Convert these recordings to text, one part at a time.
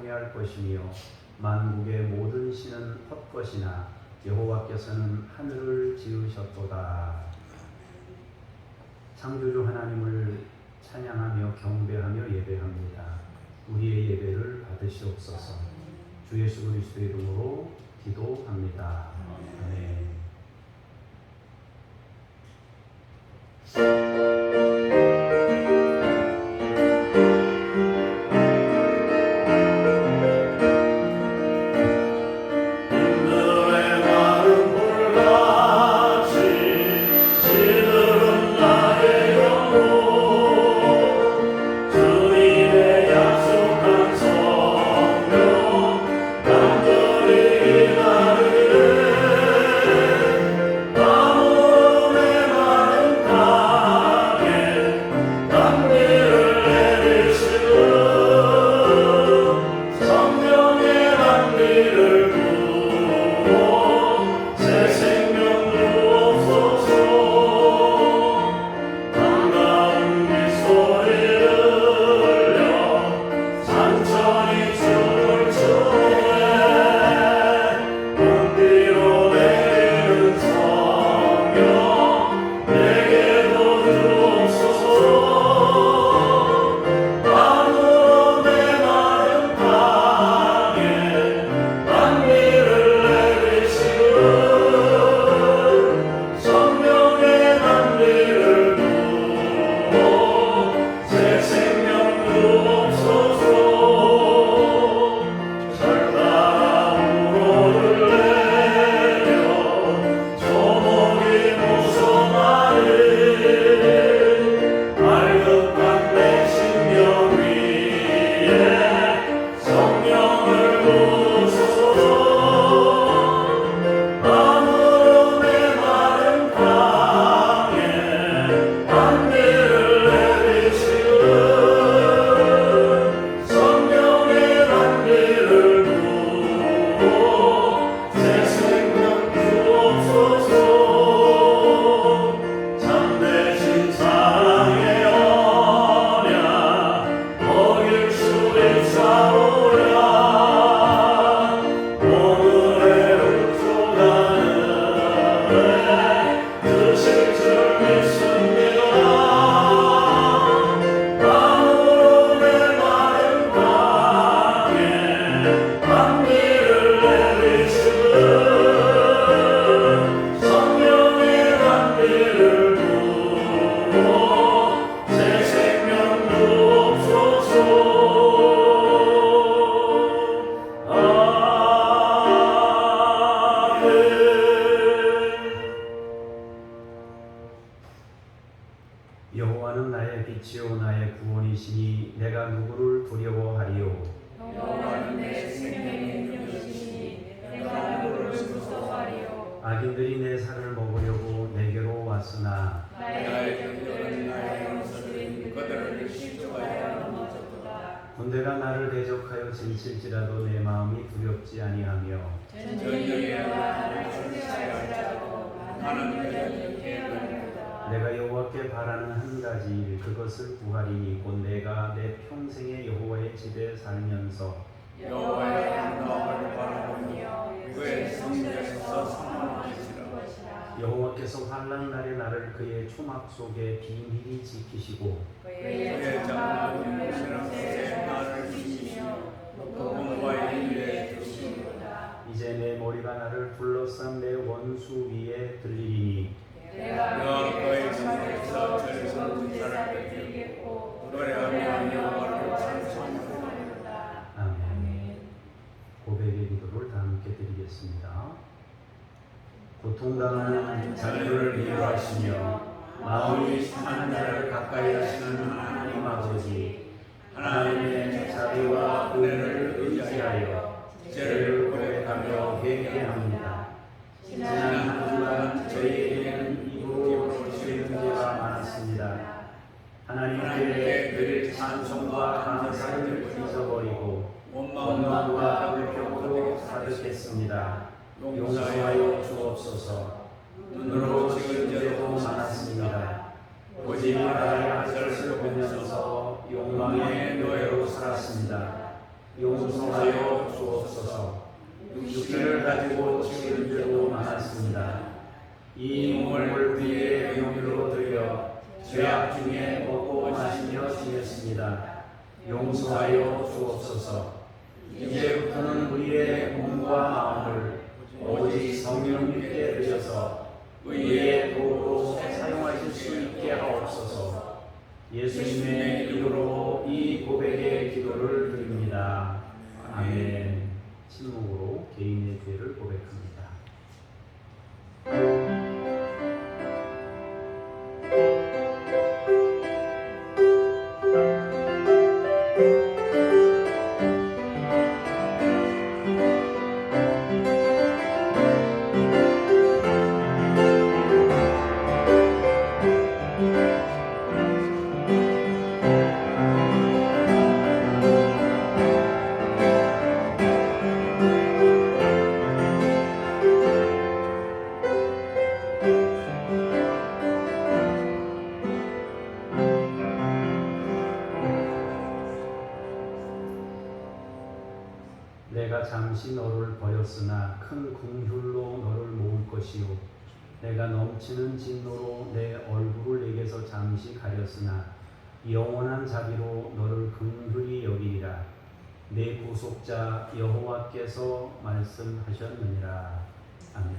경외할 것이며 만국의 모든 신은 헛것이나 여호와께서는 하늘을 지으셨도다. 창조주 하나님을 찬양하며 경배하며 예배합니다. 우리의 예배를 받으시옵소서. 주 예수 그리스도의 이름으로 기도합니다. 아멘. 여호와는 나의 빛이요 나의 구원이시니 내가 누구를 두려워하리요. 여호와는 내 생명의 능력이시니 내가 누구를 무서워하리요. 악인들이 내 살을 먹으려고 내게로 왔으나 나의 경들은 나의 원수인 그들을 실족하여 넘어졌도다. 군대가 나를 대적하여 진칠지라도 내 마음이 두렵지 아니하며 전쟁이 일어나 나를 상대할지라도 나는 여전히 피하리로다. 내가 여호와께 바라는 한 가지 일 그것을 구하리니 곧 내가 내 평생에 여호와의 집에 살면서 여호와의 아름다움을 바라보며 그의 성전에서 상관하시리라. 여호와께서 환난 날에 나를 그의 초막 속에 비밀히 지키시고 그의 장막을 여시는 새에 나를 지키시며 높은 일에 두시리로다. 이제 내 머리가 나를 둘러싼 내 원수 위에 들리리니 내가 그의 장막에서 젊은 제사를 드리겠고 노래하며 여호와를 찬송하리로다. 아멘. 고백의 기도를 다 함께 드리겠습니다. 고통당하는 자녀를 미워하시며 마음이 상한 자를 가까이 하시는 하나님 아버지, 하나님의 자비와 은혜를 의지하여 죄를 고백하며 회개합니다. 지난 한 주간 저희에게는 입으로 지은 죄가 많았습니다. 하나님께 드릴 찬송과 감사를 잊어버리고 원망과 불평으로 가득했습니다. 용서하여 주옵소서. 눈으로 지은 죄도 많았습니다. 오직 나의 아들을 보면서 욕망의 노예로 살았습니다. 용서하여 주옵소서. 육신을 가지고 지은 죄도 많았습니다. 이 몸을 위해 용으로 드려 죄악 중에 먹고 마시며 지냈습니다. 용서하여 주옵소서. 이제부터는 우리의 몸과 마음을 오직 성령님께 드려서 의의 도구로 사용하실 수 있게 하옵소서. 예수님의 이름으로 이 고백의 기도를 드립니다. 아멘. 침묵으로 개인의 죄를 고백합니다. 내가 잠시 너를 버렸으나 큰 긍휼로 너를 모을 것이요 내가 넘치는 진노로 내 얼굴을 내게서 잠시 가렸으나 영원한 자비로 너를 긍휼히 여기리라. 내 구속자 여호와께서 말씀하셨느니라. 아멘.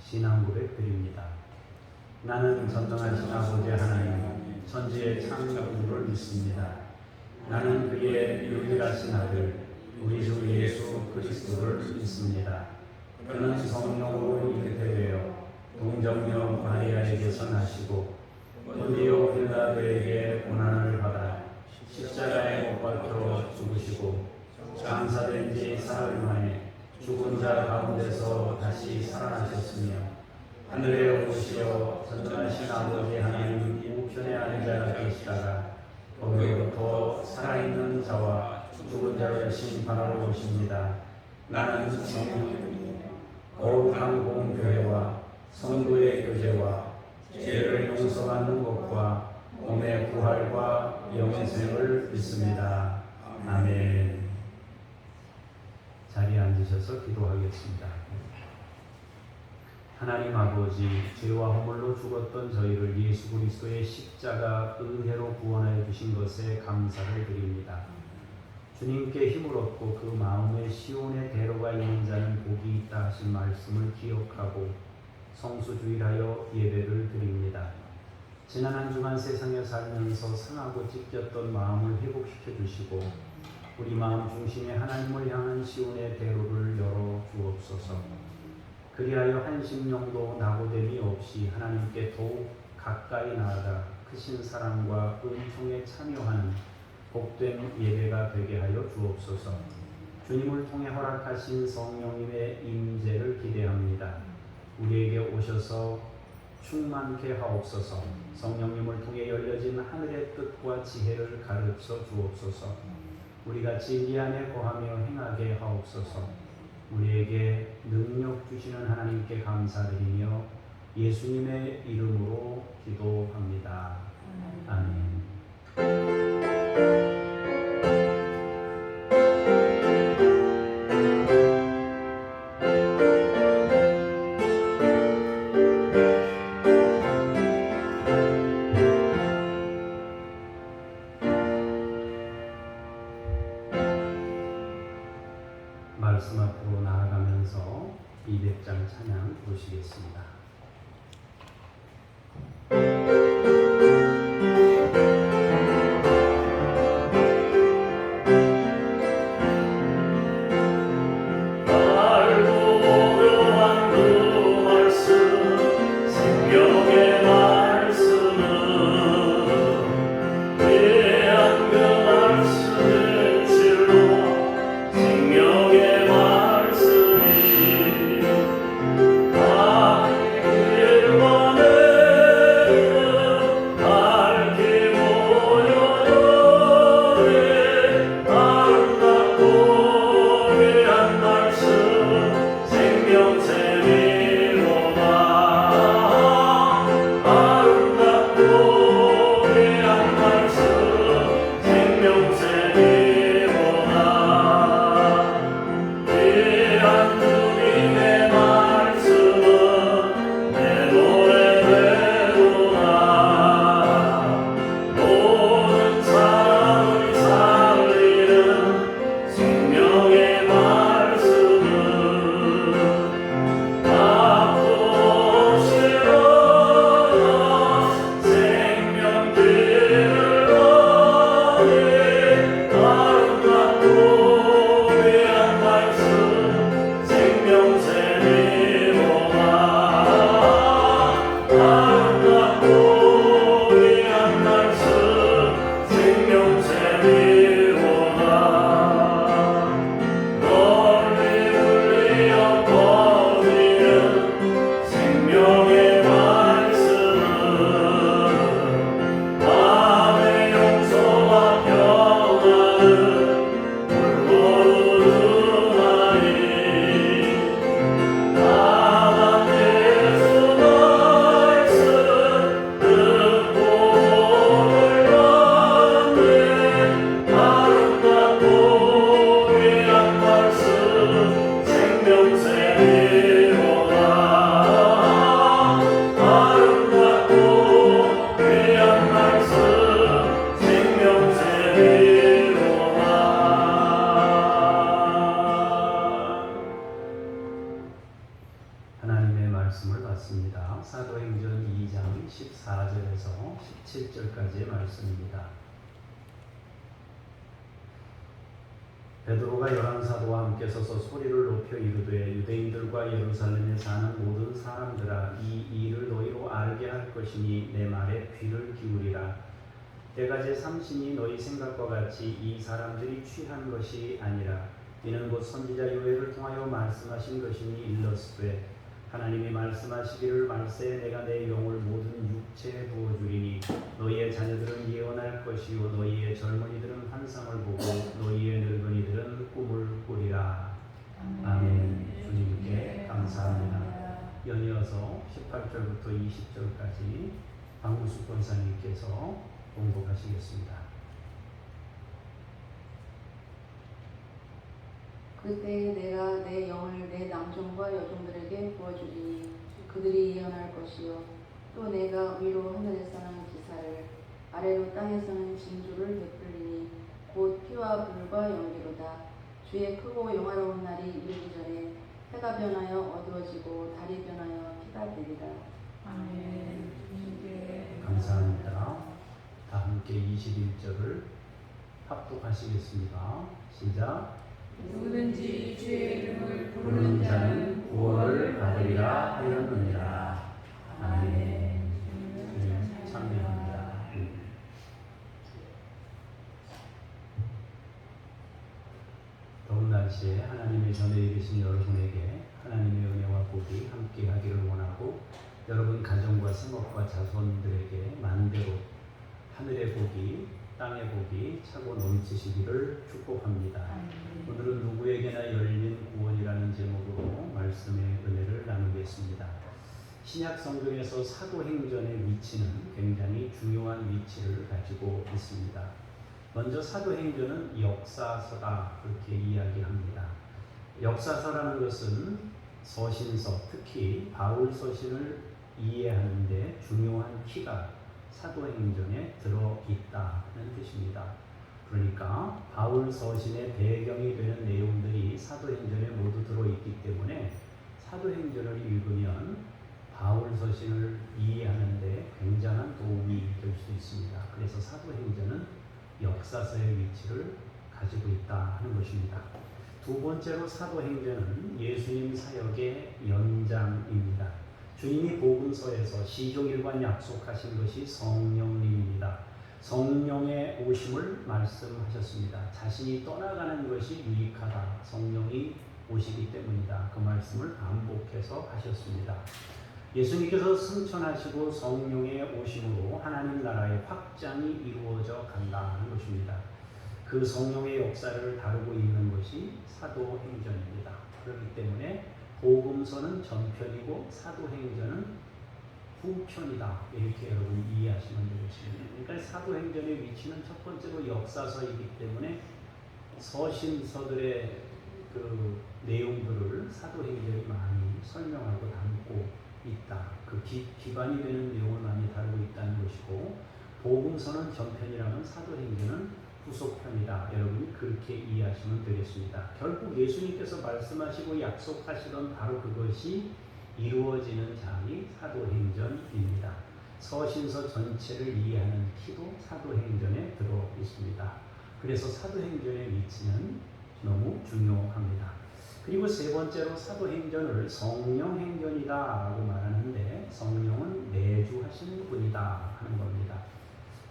신앙 고백 드립니다. 나는 전능하신 아버지 하나님 천지의 창조주를 믿습니다. 나는 그의 유일하신 아들 우리 주 예수 그리스도를 믿습니다. 그는 성령으로 잉태되어 동정녀 마리아에게서 나시고 본디오 빌라도에게 고난을 받아 십자가에 못 박혀 죽으시고 장사된 지 사흘 만에 죽은 자 가운데서 다시 살아나셨으며 하늘에 오르시어 전능하신 아버지 하나님 우편에 앉아 계시다가 거기로부터 살아있는 자와 죽은 자를 심판하러 오십니다. 나는 성령 거룩한 공교회와 성도의 교제와 죄를 용서받는 것과 몸의 부활과 영생을 믿습니다. 아멘. 자리에 앉으셔서 기도하겠습니다. 하나님 아버지, 죄와 허물로 죽었던 저희를 예수 그리스도의 십자가 은혜로 구원하여 주신 것에 감사를 드립니다. 주님께 힘을 얻고 그 마음에 시온의 대로가 있는 자는 복이 있다 하신 말씀을 기억하고 성수주일하여 예배를 드립니다. 지난 한 주간 세상에 살면서 상하고 찢겼던 마음을 회복시켜 주시고 우리 마음 중심에 하나님을 향한 시온의 대로를 열어 주옵소서. 그리하여 한심령도 낙오됨이 없이 하나님께 더욱 가까이 나아가 크신 사랑과 은총에 참여하는 복된 예배가 되게 하여 주옵소서. 주님을 통해 허락하신 성령님의 임재를 기대합니다. 우리에게 오셔서 충만케 하옵소서. 성령님을 통해 열려진 하늘의 뜻과 지혜를 가르쳐 주옵소서. 우리가 진리 안에 거하며 행하게 하옵소서. 우리에게 능력 주시는 하나님께 감사드리며 예수님의 이름으로 기도합니다. 아멘. 말씀 앞으로 나아가면서 200장 찬양 보시겠습니다. 생명의 말씀이 20절까지의 말씀입니다. 베드로가 열한 사도와 함께 서서 소리를 높여 이르되 유대인들과 예루살렘에 사는 모든 사람들아 이 일을 너희로 알게 할 것이니 내 말에 귀를 기울이라. 때가 제 삼신이 너희 생각과 같이 이 사람들이 취한 것이 아니라 이는 곧 선지자 요엘을 통하여 말씀하신 것이니 일렀으되 하나님이 말씀하시기를 말세에 내가 내 영을 모든 육체에 부어주리니 너희의 자녀들은 예언할 것이요 너희의 젊은이들은 환상을 보고 너희의 늙은이들은 꿈을 꾸리라. 아멘. 주님께 감사합니다. 연이어서 18절부터 20절까지 박무숙 권사님께서 봉독하시겠습니다. 그때 내가 내 영을 내 남종과 여종들에게 부어주리니 그들이 예언할 것이요 또 내가 위로 하늘에서는 기사를 아래로 땅에서는 징조를 베풀리니 곧 피와 불과 연기로다. 주의 크고 영화로운 날이 이르기 전에 해가 변하여 어두워지고 달이 변하여 피가 되리라. 아멘. 주님께 감사합니다. 다 함께 21절을 합독하시겠습니다. 시작. 누구든지 주의 이름을 부르는 부르는 자는 자는 구원을 받으리라 하였느니라. 아멘. 주님 찬미합니다. 더운 날씨에 하나님의 전에 이르신 여러분에게 하나님의 은혜와 복이 함께 하기를 원하고 여러분 가정과 생업과 자손들에게 만대로 하늘의 복이 땅의 복이 차고 넘치시기를 축복합니다. 오늘은 누구에게나 열린 구원이라는 제목으로 말씀의 은혜를 나누겠습니다. 신약 성경에서 사도행전의 위치는 굉장히 중요한 위치를 가지고 있습니다. 먼저 사도행전은 역사서다 그렇게 이야기합니다. 역사서라는 것은 서신서, 특히 바울 서신을 이해하는 데 중요한 키가 사도행전에 들어있다는 뜻입니다. 그러니까 바울 서신의 배경이 되는 내용들이 사도행전에 모두 들어있기 때문에 사도행전을 읽으면 바울 서신을 이해하는 데 굉장한 도움이 될 수 있습니다. 그래서 사도행전은 역사서의 위치를 가지고 있다 하는 것입니다. 두 번째로 사도행전은 예수님 사역의 연장입니다. 주님이 복음서에서 시종일관 약속하신 것이 성령님입니다. 성령의 오심을 말씀하셨습니다. 자신이 떠나가는 것이 유익하다. 성령이 오시기 때문이다. 그 말씀을 반복해서 하셨습니다. 예수님께서 승천하시고 성령의 오심으로 하나님 나라의 확장이 이루어져 간다는 것입니다. 그 성령의 역사를 다루고 있는 것이 사도행전입니다. 그렇기 때문에 복음서는 전편이고 사도행전은 후편이다. 이렇게 여러분 이해하시면 되겠습니다. 그러니까 사도행전의 위치는 첫 번째로 역사서이기 때문에 서신서들의 그 내용들을 사도행전이 많이 설명하고 담고 있다. 그 기반이 되는 내용을 많이 다루고 있다는 것이고, 복음서는 전편이라면 사도행전은 후속편이다. 여러분이 그렇게 이해하시면 되겠습니다. 결국 예수님께서 말씀하시고 약속하시던 바로 그것이 이루어지는 장이 사도행전입니다. 서신서 전체를 이해하는 키도 사도행전에 들어 있습니다. 그래서 사도행전의 위치는 너무 중요합니다. 그리고 세 번째로 사도행전을 성령행전이다 라고 말하는데, 성령은 내주하시는 분이다 하는 겁니다.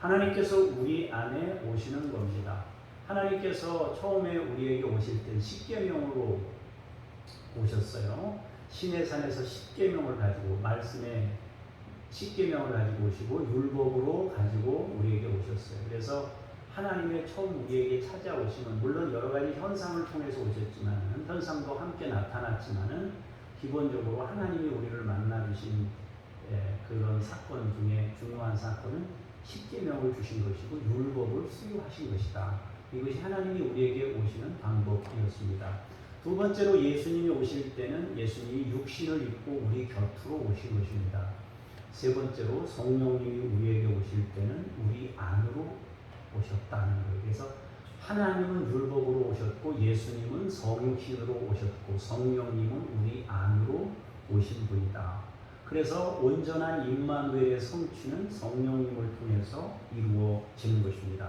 하나님께서 우리 안에 오시는 겁니다. 하나님께서 처음에 우리에게 오실 때 십계명으로 오셨어요. 시내산에서 십계명을 가지고, 말씀의 십계명을 가지고 오시고 율법으로 가지고 우리에게 오셨어요. 그래서 하나님의 처음 우리에게 찾아오시면, 물론 여러 가지 현상을 통해서 오셨지만, 현상도 함께 나타났지만은 기본적으로 하나님이 우리를 만나 주신 그런 사건 중에 중요한 사건은 십계명을 주신 것이고 율법을 수요하신 것이다. 이것이 하나님이 우리에게 오시는 방법이었습니다. 두 번째로 예수님이 오실 때는 예수님이 육신을 입고 우리 곁으로 오신 것입니다. 세 번째로 성령님이 우리에게 오실 때는 우리 안으로 오셨다는 거예요. 그래서 하나님은 율법으로 오셨고 예수님은 성육신으로 오셨고 성령님은 우리 안으로 오신 분이다. 그래서 온전한 임마누엘의 성취는 성령님을 통해서 이루어지는 것입니다.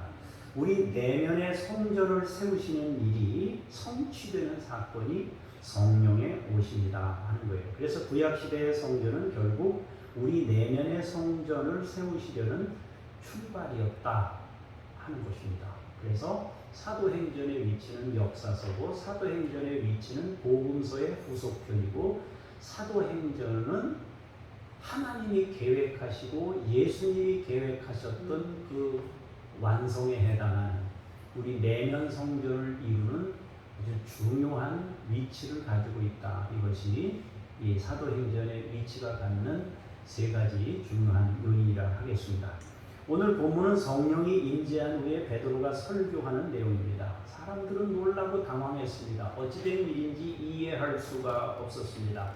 우리 내면의 성전을 세우시는 일이 성취되는 사건이 성령의 오심이다 하는 거예요. 그래서 구약시대의 성전은 결국 우리 내면의 성전을 세우시려는 출발이었다 하는 것입니다. 그래서 사도행전의 위치는 역사서고 사도행전의 위치는 복음서의 후속편이고 사도행전은 하나님이 계획하시고 예수님이 계획하셨던 그 완성에 해당하는 우리 내면 성전을 이루는 아주 중요한 위치를 가지고 있다. 이것이 이 사도행전의 위치가 갖는 세 가지 중요한 요인이라 하겠습니다. 오늘 본문은 성령이 임재한 후에 베드로가 설교하는 내용입니다. 사람들은 놀라고 당황했습니다. 어찌된 일인지 이해할 수가 없었습니다.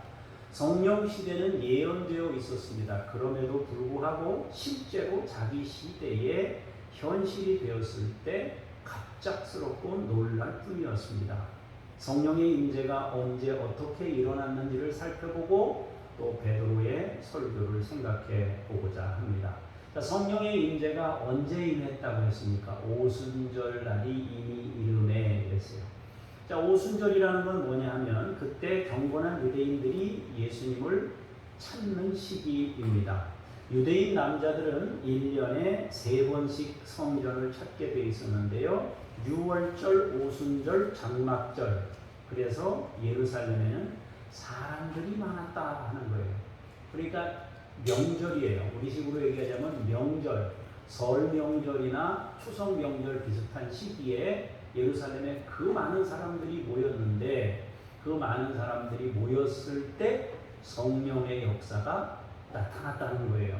성령 시대는 예언되어 있었습니다. 그럼에도 불구하고 실제로 자기 시대에 현실이 되었을 때 갑작스럽고 놀랄 뿐이었습니다. 성령의 임재가 언제 어떻게 일어났는지를 살펴보고 또 베드로의 설교를 생각해 보고자 합니다. 자, 성령의 임재가 언제 임했다고 했습니까? 오순절 날이 이미 이름에 이랬어요. 자, 오순절이라는 건 뭐냐 하면 그때 경건한 유대인들이 예수님을 찾는 시기입니다. 유대인 남자들은 1년에 3번씩 성전을 찾게 되어 있었는데요. 6월절, 오순절, 장막절. 그래서 예루살렘에는 사람들이 많았다 하는 거예요. 그러니까 명절이에요. 우리 식으로 얘기하자면 명절, 설 명절이나 추석 명절 비슷한 시기에 예루살렘에 그 많은 사람들이 모였는데 그 많은 사람들이 모였을 때 성령의 역사가 나타났다는 거예요.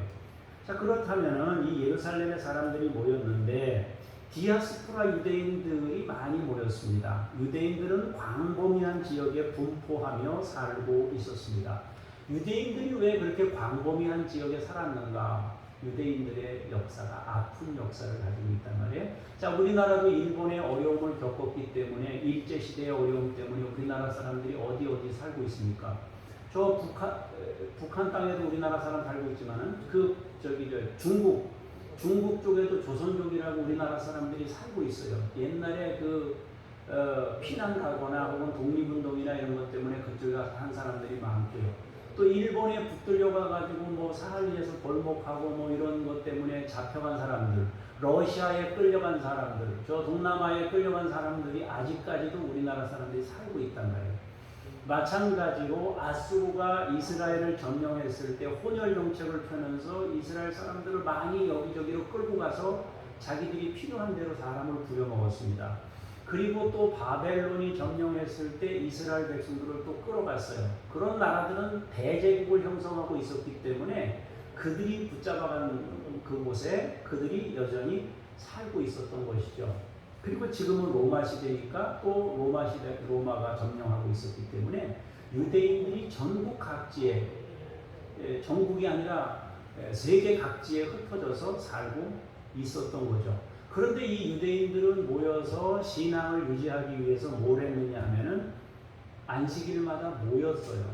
자, 그렇다면 이 예루살렘에 사람들이 모였는데 디아스포라 유대인들이 많이 모였습니다. 유대인들은 광범위한 지역에 분포하며 살고 있었습니다. 유대인들이 왜 그렇게 광범위한 지역에 살았는가? 유대인들의 역사가 아픈 역사를 가지고 있단 말이에요. 자, 우리나라도 일본의 어려움을 겪었기 때문에 일제시대의 어려움 때문에 우리나라 사람들이 어디 살고 있습니까? 저 북한 땅에도 우리나라 사람 살고 있지만은 중국 쪽에도 조선족이라고 우리나라 사람들이 살고 있어요. 옛날에 피난 가거나 혹은 독립운동이나 이런 것 때문에 그쪽에 간 사람들이 많고요. 또 일본에 붙들려 가가지고 사할리에서 벌목하고 이런 것 때문에 잡혀간 사람들, 러시아에 끌려간 사람들, 저 동남아에 끌려간 사람들이 아직까지도 우리나라 사람들이 살고 있단 말이에요. 마찬가지로 아수르가 이스라엘을 점령했을 때 혼혈 정책을 펴면서 이스라엘 사람들을 많이 여기저기로 끌고 가서 자기들이 필요한 대로 사람을 부려먹었습니다. 그리고 또 바벨론이 점령했을 때 이스라엘 백성들을 또 끌어갔어요. 그런 나라들은 대제국을 형성하고 있었기 때문에 그들이 붙잡아간 그곳에 그들이 여전히 살고 있었던 것이죠. 그리고 지금은 로마 시대니까 또 로마가 점령하고 있었기 때문에 유대인들이 전국 각지에, 전국이 아니라 세계 각지에 흩어져서 살고 있었던 거죠. 그런데 이 유대인들은 모여서 신앙을 유지하기 위해서 뭘 했느냐 하면은 안식일마다 모였어요.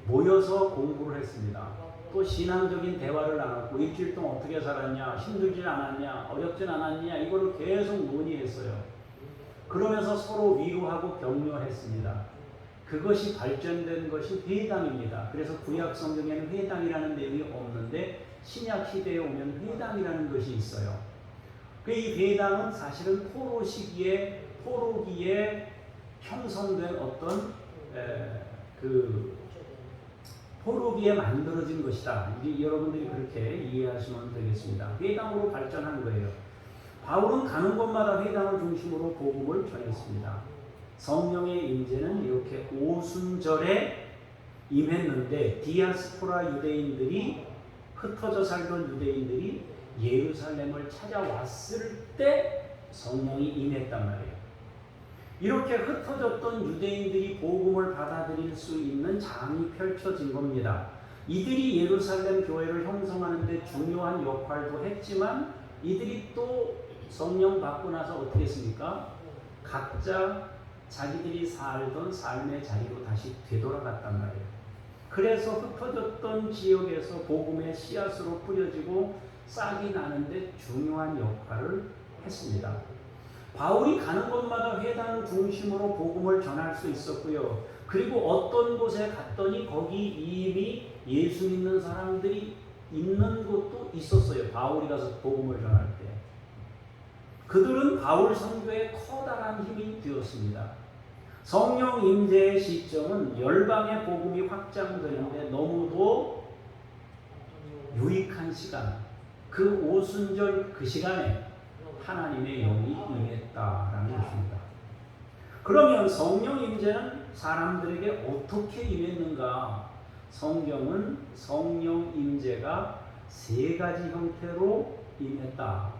모여서 공부를 했습니다. 또 신앙적인 대화를 나눴고 일주일 동안 어떻게 살았냐, 힘들진 않았냐, 어렵진 않았냐, 이거를 계속 논의했어요. 그러면서 서로 위로하고 격려했습니다. 그것이 발전된 것이 회당입니다. 그래서 구약 성경에는 회당이라는 내용이 없는데 신약 시대에 오면 회당이라는 것이 있어요. 이 회당은 사실은 포로 시기에 포로기에 형성된 어떤 포로기에 만들어진 것이다. 여러분들이 그렇게 이해하시면 되겠습니다. 회당으로 발전한 거예요. 바울은 가는 곳마다 회당을 중심으로 복음을 전했습니다. 성령의 임재는 이렇게 오순절에 임했는데 디아스포라 유대인들이 흩어져 살던 유대인들이 예루살렘을 찾아왔을 때 성령이 임했단 말이에요. 이렇게 흩어졌던 유대인들이 복음을 받아들일 수 있는 장이 펼쳐진 겁니다. 이들이 예루살렘 교회를 형성하는 데 중요한 역할도 했지만 이들이 또 성령 받고 나서 어떻게 했습니까? 각자 자기들이 살던 삶의 자리로 다시 되돌아갔단 말이에요. 그래서 흩어졌던 지역에서 복음의 씨앗으로 뿌려지고 싹이 나는데 중요한 역할을 했습니다. 바울이 가는 곳마다 회당 중심으로 복음을 전할 수 있었고요. 그리고 어떤 곳에 갔더니 거기 이미 예수 믿는 사람들이 있는 곳도 있었어요. 바울이 가서 복음을 전할 때. 그들은 바울 선교에 커다란 힘이 되었습니다. 성령 임재의 시점은 열방의 복음이 확장되는데 너무도 유익한 시간, 그 오순절 그 시간에 하나님의 영이 임했다라는 것입니다. 그러면 성령 임재는 사람들에게 어떻게 임했는가? 성경은 성령 임재가 세 가지 형태로 임했다,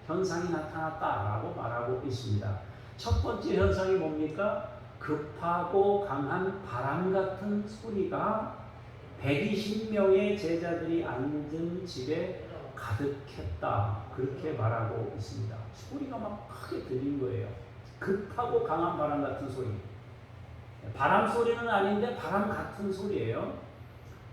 현상이 나타났다라고 말하고 있습니다. 첫 번째 현상이 뭡니까? 급하고 강한 바람 같은 소리가 120명의 제자들이 앉은 집에 가득했다, 그렇게 말하고 있습니다. 소리가 막 크게 들린 거예요. 급하고 강한 바람 같은 소리. 바람 소리는 아닌데 바람 같은 소리예요.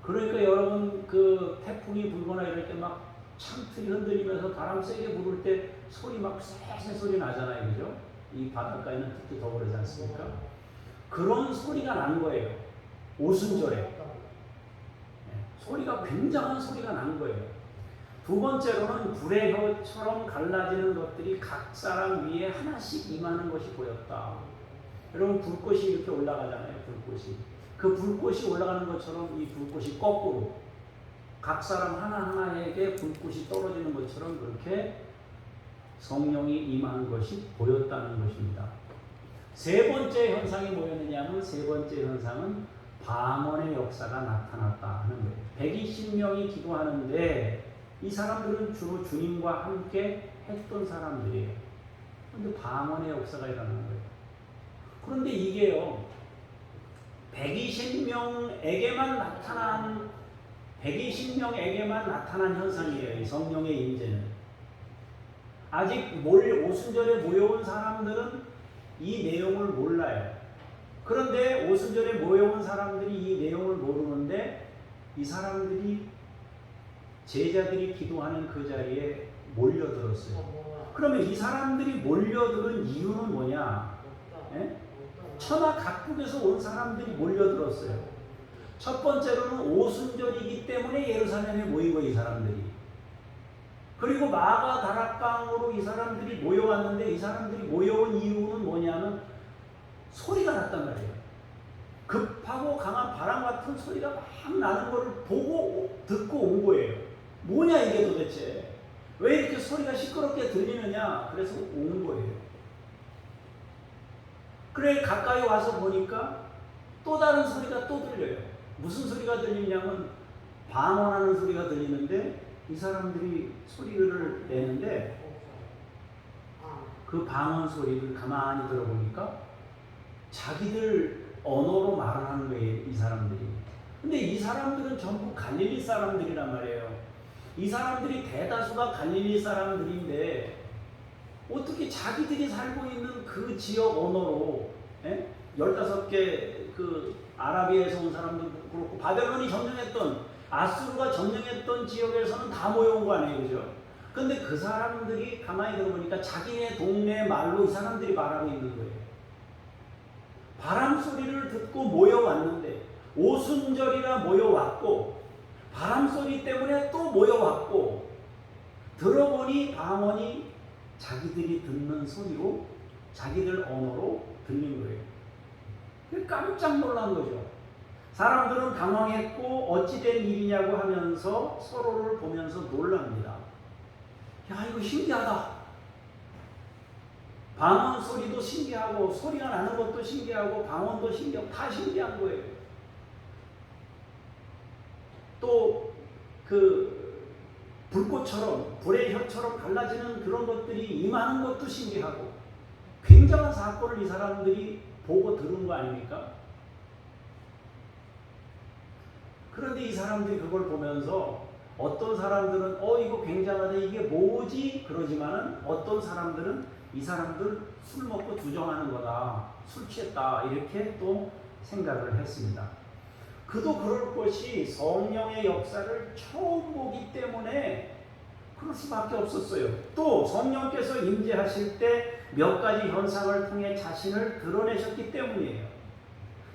그러니까 여러분 그 태풍이 불거나 이럴 때 막 창틀이 흔들리면서 바람 세게 부를 때 소리 막 쎄쎄 소리 나잖아요, 그죠? 이 바닷가에는 특히 더 그러지 않습니까? 그런 소리가 난 거예요. 오순절에 소리가 굉장한 소리가 난 거예요. 두 번째로는 불의 혀처럼 갈라지는 것들이 각 사람 위에 하나씩 임하는 것이 보였다. 여러분 불꽃이 이렇게 올라가잖아요. 불꽃이. 그 불꽃이 올라가는 것처럼 이 불꽃이 거꾸로 각 사람 하나하나에게 불꽃이 떨어지는 것처럼 그렇게 성령이 임한 것이 보였다는 것입니다. 세 번째 현상이 뭐였느냐면, 세 번째 현상은 방언의 역사가 나타났다 하는 거예요. 120명이 기도하는데 이 사람들은 주로 주님과 함께 했던 사람들이에요. 그런데 방언의 역사가 일어나는 거예요. 그런데 이게요, 120명에게만 나타난 현상이에요. 이 성령의 임재는. 아직 오순절에 모여온 사람들은 이 내용을 몰라요. 그런데 오순절에 모여온 사람들이 이 내용을 모르는데 이 사람들이 제자들이 기도하는 그 자리에 몰려들었어요. 그러면 이 사람들이 몰려들은 이유는 뭐냐? 예? 천하 각국에서 온 사람들이 몰려들었어요. 첫 번째로는 오순절이기 때문에 예루살렘에 모인 거예요, 이 사람들이. 그리고 마가 다락방으로 이 사람들이 모여왔는데 이 사람들이 모여온 이유는 뭐냐면 소리가 났단 말이에요. 급하고 강한 바람 같은 소리가 막 나는 것을 보고 듣고 온 거예요. 뭐냐 이게 도대체? 왜 이렇게 소리가 시끄럽게 들리느냐? 그래서 온 거예요. 그래 가까이 와서 보니까 또 다른 소리가 또 들려요. 무슨 소리가 들리냐면 방언하는 소리가 들리는데 이 사람들이 소리를 내는데 그 방언 소리를 가만히 들어보니까 자기들 언어로 말을 하는 거예요, 이 사람들이. 근데 이 사람들은 전부 갈릴리 사람들이란 말이에요. 이 사람들이 대다수가 갈릴리 사람들인데 어떻게 자기들이 살고 있는 그 지역 언어로 15개 그 아라비아에서 온 사람도 그렇고 바벨론이 점령했던 아수르가 점령했던 지역에서는 다 모여온 거 아니에요, 그죠? 근데 그 사람들이 가만히 들어보니까 자기네 동네 말로 이 사람들이 말하고 있는 거예요. 바람 소리를 듣고 모여왔는데 오순절이라 모여왔고 바람 소리 때문에 또 모여왔고 들어보니 방언이 자기들이 듣는 소리로 자기들 언어로 들린 거예요. 깜짝 놀란 거죠. 사람들은 당황했고 어찌된 일이냐고 하면서 서로를 보면서 놀랍니다. 야, 이거 신기하다. 방언 소리도 신기하고 소리가 나는 것도 신기하고 방언도 신기하고 다 신기한 거예요. 또 그 불꽃처럼 불의 혀처럼 갈라지는 그런 것들이 임하는 것도 신기하고 굉장한 사건을 이 사람들이 보고 들은 거 아닙니까? 그런데 이 사람들이 그걸 보면서 어떤 사람들은 이거 굉장하다, 이게 뭐지? 그러지만은 어떤 사람들은 이 사람들 술 먹고 주정하는 거다, 술 취했다, 이렇게 또 생각을 했습니다. 그도 그럴 것이 성령의 역사를 처음 보기 때문에 그럴 수밖에 없었어요. 또 성령께서 임재하실 때 몇 가지 현상을 통해 자신을 드러내셨기 때문이에요.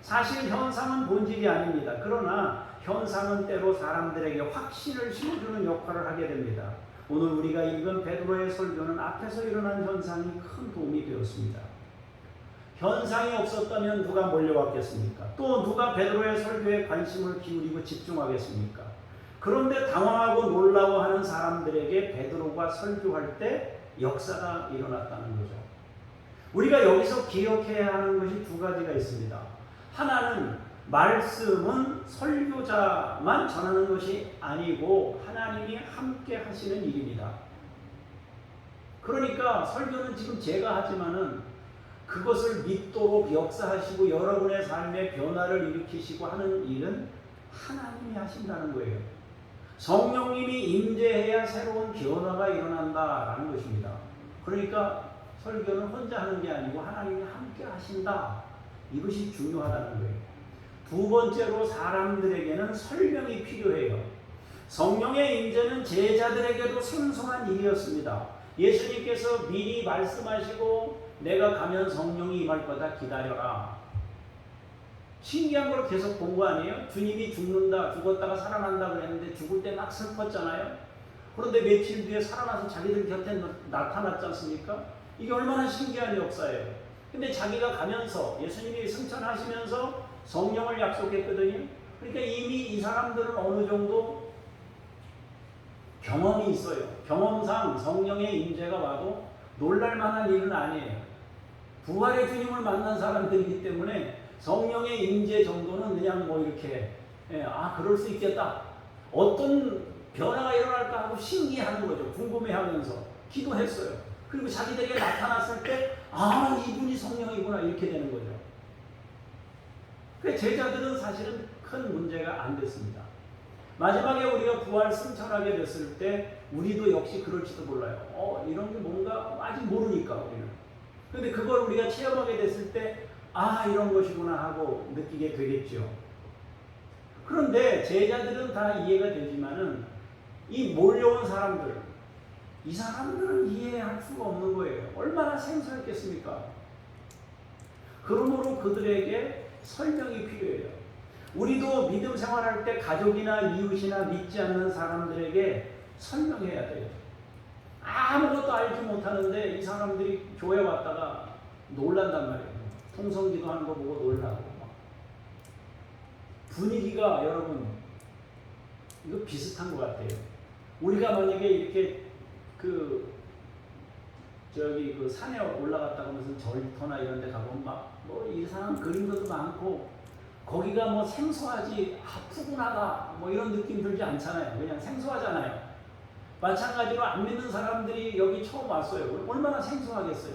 사실 현상은 본질이 아닙니다. 그러나 현상은 때로 사람들에게 확신을 심어주는 역할을 하게 됩니다. 오늘 우리가 읽은 베드로의 설교는 앞에서 일어난 현상이 큰 도움이 되었습니다. 현상이 없었다면 누가 몰려왔겠습니까? 또 누가 베드로의 설교에 관심을 기울이고 집중하겠습니까? 그런데 당황하고 놀라워하는 사람들에게 베드로가 설교할 때 역사가 일어났다는 거죠. 우리가 여기서 기억해야 하는 것이 두 가지가 있습니다. 하나는 말씀은 설교자만 전하는 것이 아니고 하나님이 함께 하시는 일입니다. 그러니까 설교는 지금 제가 하지만은 그것을 믿도록 역사하시고 여러분의 삶에 변화를 일으키시고 하는 일은 하나님이 하신다는 거예요. 성령님이 임재해야 새로운 변화가 일어난다라는 것입니다. 그러니까 설교는 혼자 하는 게 아니고 하나님이 함께 하신다. 이것이 중요하다는 거예요. 두 번째로 사람들에게는 설명이 필요해요. 성령의 임재는 제자들에게도 생소한 일이었습니다. 예수님께서 미리 말씀하시고 내가 가면 성령이 임할 거다 기다려라. 신기한 걸 계속 본 거 아니에요? 주님이 죽었다가 살아난다 그랬는데 죽을 때 막 슬펐잖아요. 그런데 며칠 뒤에 살아나서 자기들 곁에 나타났지 않습니까? 이게 얼마나 신기한 역사예요. 근데 자기가 가면서 예수님이 승천하시면서 성령을 약속했거든요. 그러니까 이미 이 사람들은 어느 정도 경험이 있어요. 경험상 성령의 임재가 와도 놀랄 만한 일은 아니에요. 부활의 주님을 만난 사람들이기 때문에 성령의 임재 정도는 그냥 뭐 이렇게 그럴 수 있겠다. 어떤 변화가 일어날까 하고 신기해하는 거죠. 궁금해하면서 기도했어요. 그리고 자기들에게 나타났을 때 이분이 성령이구나 이렇게 되는 거죠. 그 제자들은 사실은 큰 문제가 안 됐습니다. 마지막에 우리가 부활 승천하게 됐을 때 우리도 역시 그럴지도 몰라요. 이런 게 뭔가 아직 모르니까 우리는. 근데 그걸 우리가 체험하게 됐을 때 이런 것이구나 하고 느끼게 되겠죠. 그런데 제자들은 다 이해가 되지만은 이 몰려온 사람들, 이 사람들은 이해할 수가 없는 거예요. 얼마나 생소했겠습니까? 그러므로 그들에게 설명이 필요해요. 우리도 믿음 생활할 때 가족이나 이웃이나 믿지 않는 사람들에게 설명해야 돼요. 아무것도 알지 못하는데 이 사람들이 교회 왔다가 놀란단 말이에요. 통성기도 하는 거 보고 놀라고. 분위기가 여러분 이거 비슷한 것 같아요. 우리가 만약에 이렇게 그 산에 올라갔다가 무슨 절터나 이런 데 가보면 막 뭐 이상한 그림도 많고 거기가 뭐 생소하지 푸근하다 뭐 이런 느낌 들지 않잖아요. 그냥 생소하잖아요. 마찬가지로 안 믿는 사람들이 여기 처음 왔어요. 얼마나 생소하겠어요.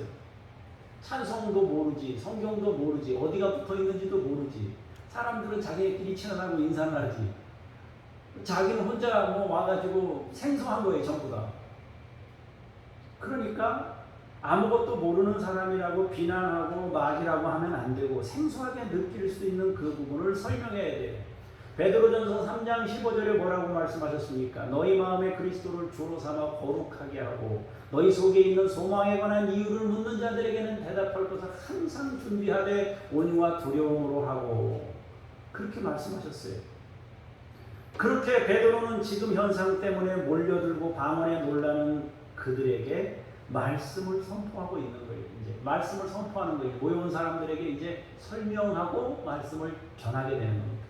찬송도 모르지, 성경도 모르지, 어디가 붙어 있는지도 모르지. 사람들은 자기네끼리 친하다고 인사를 하지. 자기는 혼자 뭐 와가지고 생소한 거예요, 전부 다. 그러니까 아무것도 모르는 사람이라고 비난하고 막이라고 하면 안 되고 생소하게 느낄 수 있는 그 부분을 설명해야 돼요. 베드로전서 3장 15절에 뭐라고 말씀하셨습니까? 너희 마음에 그리스도를 주로 삼아 거룩하게 하고 너희 속에 있는 소망에 관한 이유를 묻는 자들에게는 대답할 것을 항상 준비하되 온유와 두려움으로 하고 그렇게 말씀하셨어요. 그렇게 베드로는 지금 현상 때문에 몰려들고 방언에 놀라는 그들에게 말씀을 선포하고 있는 거예요. 이제 말씀을 선포하는 거예요. 모여온 사람들에게 이제 설명하고 말씀을 전하게 되는 겁니다.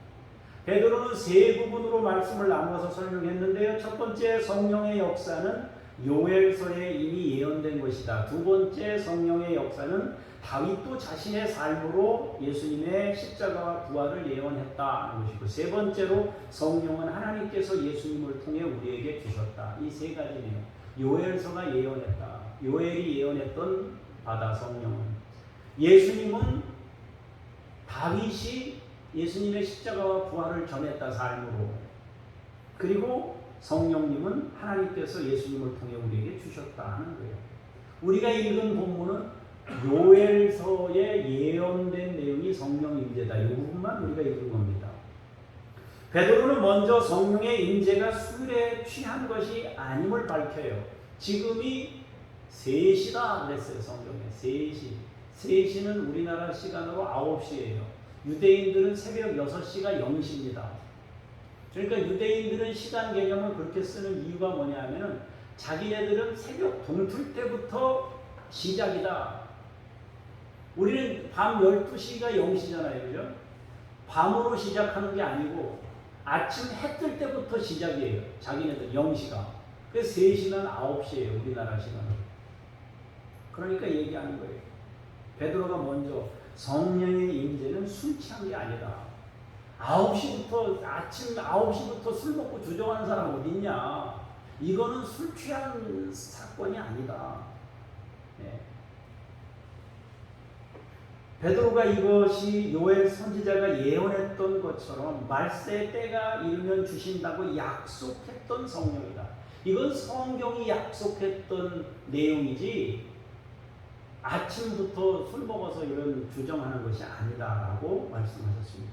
베드로는 세 부분으로 말씀을 나누어서 설명했는데요. 첫 번째, 성령의 역사는 요엘서에 이미 예언된 것이다. 두 번째, 성령의 역사는 다윗도 자신의 삶으로 예수님의 십자가와 부활을 예언했다는 것이고, 세 번째로 성령은 하나님께서 예수님을 통해 우리에게 주셨다. 이 세 가지네요. 요엘서가 예언했다. 요엘이 예언했던 바다 성령은, 예수님은 다윗이 예수님의 십자가와 부활을 전했다 삶으로, 그리고 성령님은 하나님께서 예수님을 통해 우리에게 주셨다 하는 거예요. 우리가 읽은 본문은 요엘서에 예언된 내용이 성령 임재다. 이 부분만 우리가 읽은 겁니다. 베드로는 먼저 성령의 임재가 술에 취한 것이 아님을 밝혀요. 지금이 3시다 그랬어요. 성경에 3시. 3시는 우리나라 시간으로 9시예요. 유대인들은 새벽 6시가 0시입니다. 그러니까 유대인들은 시간 개념을 그렇게 쓰는 이유가 뭐냐면은 자기네들은 새벽 동틀 때부터 시작이다. 우리는 밤 12시가 0시잖아요. 그죠? 밤으로 시작하는 게 아니고 아침 해 뜰 때부터 시작이에요. 자기네들 0시가. 그래서 3시는 9시예요. 우리나라 시간으로. 그러니까 얘기하는 거예요. 베드로가 먼저 성령의 임재는 술 취한 게 아니다. 9시부터 아침 9시부터 술 먹고 주정하는 사람 어디 있냐? 이거는 술 취한 사건이 아니다. 네. 베드로가 이것이 요엘 선지자가 예언했던 것처럼 말세의 때가 이르면 주신다고 약속했던 성령이다. 이건 성경이 약속했던 내용이지 아침부터 술 먹어서 이런 주정하는 것이 아니다라고 말씀하셨습니다.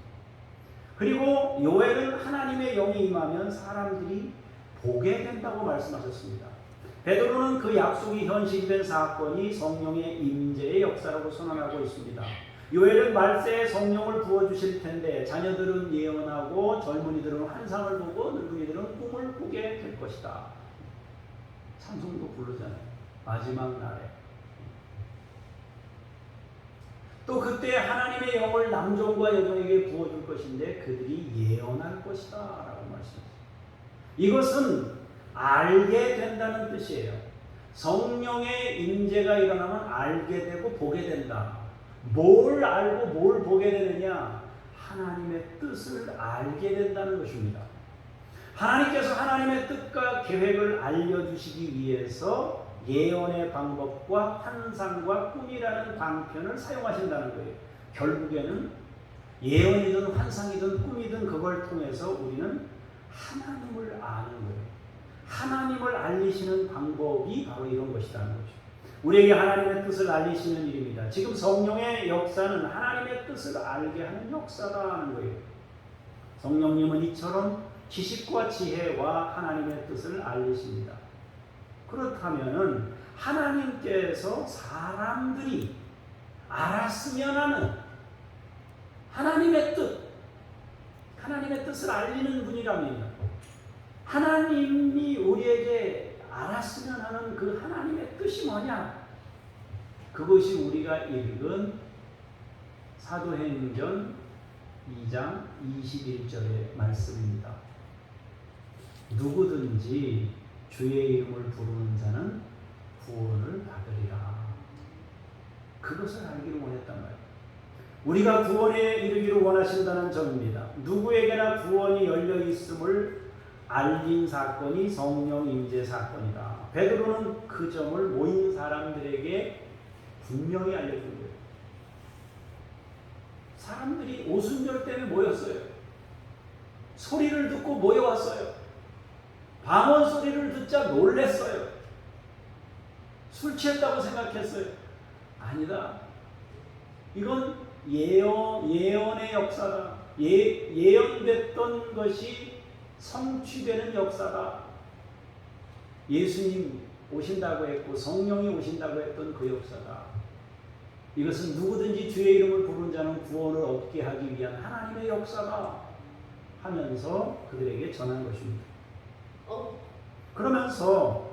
그리고 요엘은 하나님의 영이 임하면 사람들이 보게 된다고 말씀하셨습니다. 베드로는 그 약속이 현실이 된 사건이 성령의 임재의 역사라고 선언하고 있습니다. 요엘은 말세에 성령을 부어주실 텐데 자녀들은 예언하고 젊은이들은 환상을 보고 늙은이들은 꿈을 꾸게 될 것이다. 찬송도 부르잖아요. 마지막 날에. 또 그때 하나님의 영을 남종과 여종에게 부어줄 것인데 그들이 예언할 것이다 라고 말씀하셨습니다. 이것은 알게 된다는 뜻이에요. 성령의 임재가 일어나면 알게 되고 보게 된다. 뭘 알고 뭘 보게 되느냐? 하나님의 뜻을 알게 된다는 것입니다. 하나님께서 하나님의 뜻과 계획을 알려주시기 위해서 예언의 방법과 환상과 꿈이라는 방편을 사용하신다는 거예요. 결국에는 예언이든 환상이든 꿈이든 그걸 통해서 우리는 하나님을 아는 거예요. 하나님을 알리시는 방법이 바로 이런 것이라는 거죠. 우리에게 하나님의 뜻을 알리시는 일입니다. 지금 성령의 역사는 하나님의 뜻을 알게 하는 역사라는 거예요. 성령님은 이처럼 지식과 지혜와 하나님의 뜻을 알리십니다. 그렇다면 하나님께서 사람들이 알았으면 하는 하나님의 뜻, 하나님의 뜻을 알리는 분이라면요. 하나님이 우리에게 알았으면 하는 그 하나님의 뜻이 뭐냐? 그것이 우리가 읽은 사도행전 2장 21절의 말씀입니다. 누구든지 주의 이름을 부르는 자는 구원을 받으리라. 그것을 알기를 원했단 말이에요. 우리가 구원에 이르기를 원하신다는 점입니다. 누구에게나 구원이 열려 있음을 알린 사건이 성령 임재 사건이다. 베드로는 그 점을 모인 사람들에게 분명히 알려준 거예요. 사람들이 오순절 때문에 모였어요. 소리를 듣고 모여왔어요. 방언 소리를 듣자 놀랬어요. 술 취했다고 생각했어요. 아니다. 이건 예언의 역사다. 예언됐던 것이 성취되는 역사다. 예수님 오신다고 했고 성령이 오신다고 했던 그 역사다. 이것은 누구든지 주의 이름을 부르는 자는 구원을 얻게 하기 위한 하나님의 역사다 하면서 그들에게 전한 것입니다. 그러면서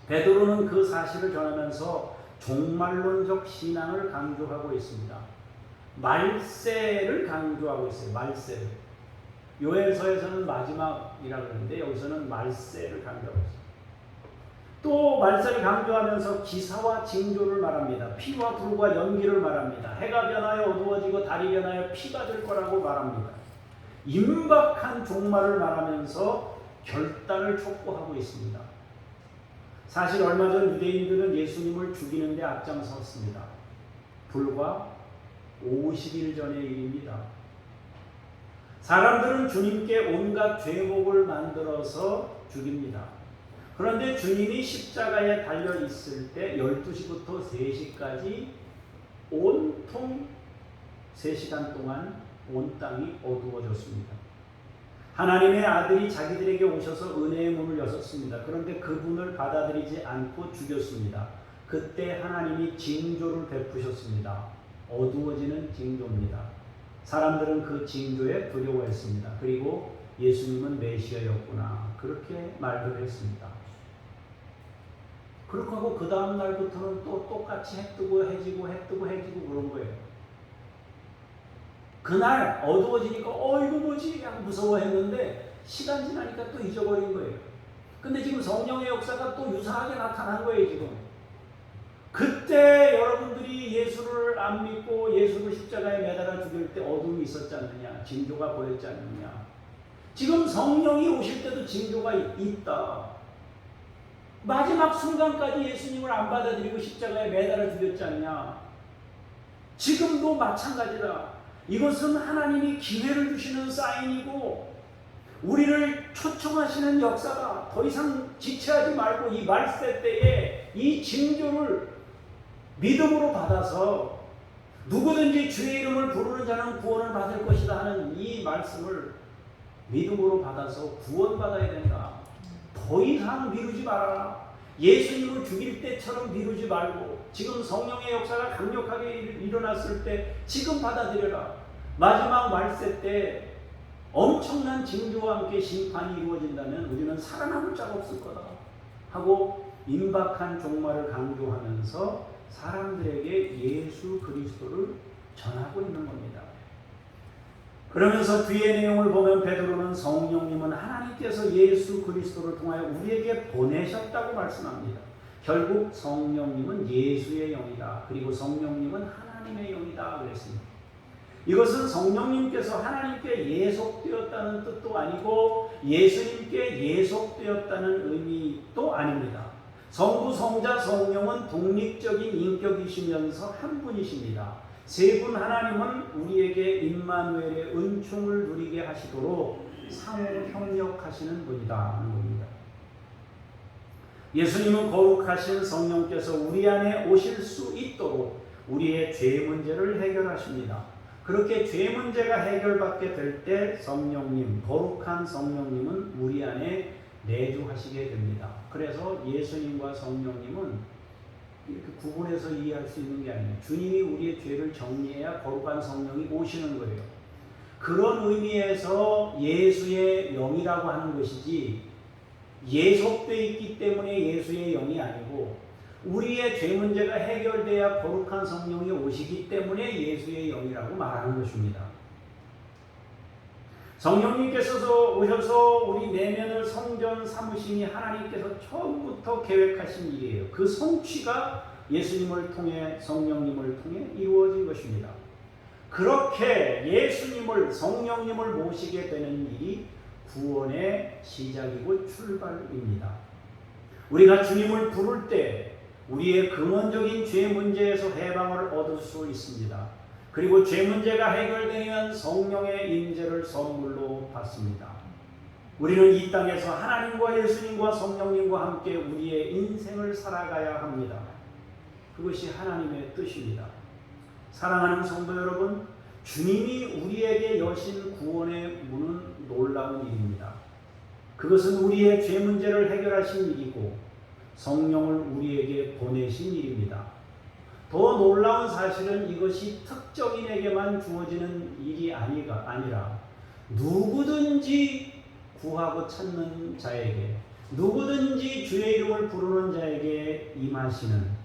베드로는 그 사실을 전하면서 종말론적 신앙을 강조하고 있습니다. 말세를 강조하고 있어요. 말세를. 요엘서에서는 마지막이라고 그러는데 여기서는 말세를 강조하고 있어요. 또 말세를 강조하면서 기사와 징조를 말합니다. 피와 불과 연기를 말합니다. 해가 변하여 어두워지고 달이 변하여 피가 될 거라고 말합니다. 임박한 종말을 말하면서 결단을 촉구하고 있습니다. 사실 얼마 전 유대인들은 예수님을 죽이는 데 앞장섰습니다. 불과 50일 전의 일입니다. 사람들은 주님께 온갖 죄목을 만들어서 죽입니다. 그런데 주님이 십자가에 달려 있을 때 12시부터 3시까지 온통 3시간 동안 온 땅이 어두워졌습니다. 하나님의 아들이 자기들에게 오셔서 은혜의 문을 여셨습니다. 그런데 그분을 받아들이지 않고 죽였습니다. 그때 하나님이 징조를 베푸셨습니다. 어두워지는 징조입니다. 사람들은 그 징조에 두려워했습니다. 그리고 예수님은 메시아였구나 그렇게 말을 했습니다. 그렇게 하고 그 다음 날부터는 또 똑같이 해 뜨고 해지고 그런 거예요. 그날 어두워지니까 이거 뭐지? 하고 무서워했는데 시간 지나니까 또 잊어버린 거예요. 근데 지금 성령의 역사가 또 유사하게 나타난 거예요. 지금 그때 여러분들이 예수를 안 믿고 예수를 십자가에 매달아 죽일 때 어둠이 있었지 않느냐, 징조가 보였지 않느냐. 지금 성령이 오실 때도 징조가 있다. 마지막 순간까지 예수님을 안 받아들이고 십자가에 매달아 죽였지 않냐. 지금도 마찬가지다. 이것은 하나님이 기회를 주시는 사인이고 우리를 초청하시는 역사가 더 이상 지체하지 말고 이 말세 때에 이 징조를 믿음으로 받아서 누구든지 주의 이름을 부르는 자는 구원을 받을 것이다 하는 이 말씀을 믿음으로 받아서 구원받아야 된다. 더 이상 미루지 말아라. 예수님을 죽일 때처럼 미루지 말고 지금 성령의 역사가 강력하게 일어났을 때 지금 받아들여라. 마지막 말세 때 엄청난 징조와 함께 심판이 이루어진다면 우리는 살아남을 자가 없을 거다 하고 임박한 종말을 강조하면서 사람들에게 예수 그리스도를 전하고 있는 겁니다. 그러면서 뒤의 내용을 보면 베드로는 성령님은 하나님께서 예수 그리스도를 통하여 우리에게 보내셨다고 말씀합니다. 결국 성령님은 예수의 영이다. 그리고 성령님은 하나님의 영이다 그랬습니다. 이것은 성령님께서 하나님께 예속되었다는 뜻도 아니고 예수님께 예속되었다는 의미도 아닙니다. 성부, 성자, 성령은 독립적인 인격이시면서 한 분이십니다. 세 분 하나님은 우리에게 임마누엘의 은총을 누리게 하시도록 상호 협력하시는 분이다 하는 겁니다. 예수님은 거룩하신 성령께서 우리 안에 오실 수 있도록 우리의 죄 문제를 해결하십니다. 그렇게 죄 문제가 해결받게 될 때 성령님, 거룩한 성령님은 우리 안에 내주하시게 됩니다. 그래서 예수님과 성령님은 이렇게 구분해서 이해할 수 있는 게 아니에요. 주님이 우리의 죄를 정리해야 거룩한 성령이 오시는 거예요. 그런 의미에서 예수의 영이라고 하는 것이지 예속되어 있기 때문에 예수의 영이 아니고 우리의 죄 문제가 해결돼야 거룩한 성령이 오시기 때문에 예수의 영이라고 말하는 것입니다. 성령님께서 오셔서 우리 내면을 성전 삼으심이 하나님께서 처음부터 계획하신 일이에요. 그 성취가 예수님을 통해 성령님을 통해 이루어진 것입니다. 그렇게 예수님을 성령님을 모시게 되는 일이 구원의 시작이고 출발입니다. 우리가 주님을 부를 때 우리의 근원적인 죄 문제에서 해방을 얻을 수 있습니다. 그리고 죄 문제가 해결되면 성령의 임재를 선물로 받습니다. 우리는 이 땅에서 하나님과 예수님과 성령님과 함께 우리의 인생을 살아가야 합니다. 그것이 하나님의 뜻입니다. 사랑하는 성도 여러분, 주님이 우리에게 여신 구원의 문은 놀라운 일입니다. 그것은 우리의 죄 문제를 해결하신 일이고 성령을 우리에게 보내신 일입니다. 더 놀라운 사실은 이것이 특정인에게만 주어지는 일이 아니라 누구든지 구하고 찾는 자에게, 누구든지 주의 이름을 부르는 자에게 임하시는,